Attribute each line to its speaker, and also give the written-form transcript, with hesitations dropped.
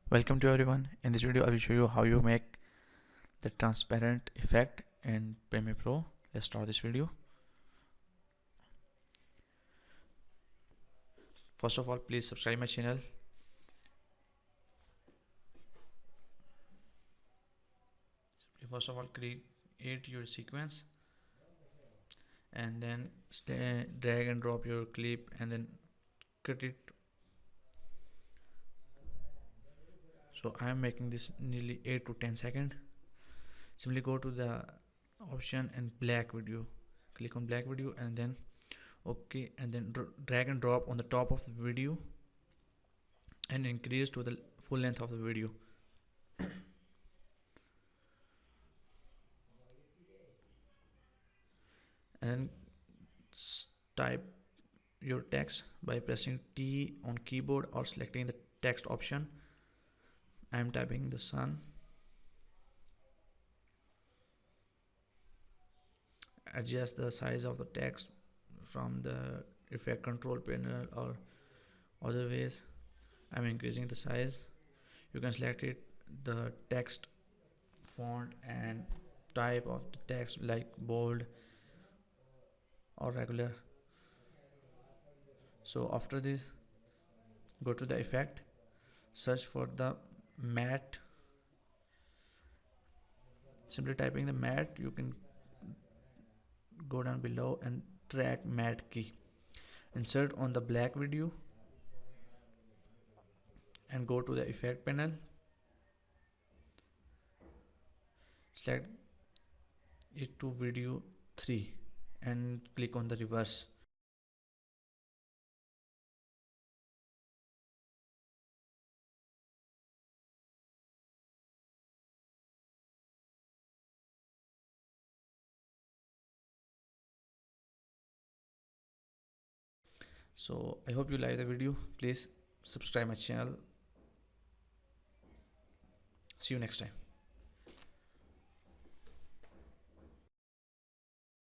Speaker 1: Welcome to everyone. In this video I will show you how you make the transparent effect in Premiere Pro. Let's start this video. First of all, please subscribe my channel. First of all, create your sequence and then drag and drop your clip and then cut it. So I am making this nearly 8 to 10 seconds. Simply go to the option and black video, click on black video and then okay, and then drag and drop on the top of the video and increase to the full length of the video. And type your text by pressing T on keyboard or selecting the text option. I am typing the sun. Adjust the size of the text from the effect control panel or other ways. I'm increasing the size. You can select it, the text font and type of the text like bold or regular. So after this, go to the effect, search for the matte. Simply typing the matte, you can go down below and track matte key. Insert on the black video and go to the effect panel. Select it to video 3 and click on the reverse. So I hope you like the video. Please subscribe my channel. See you next time.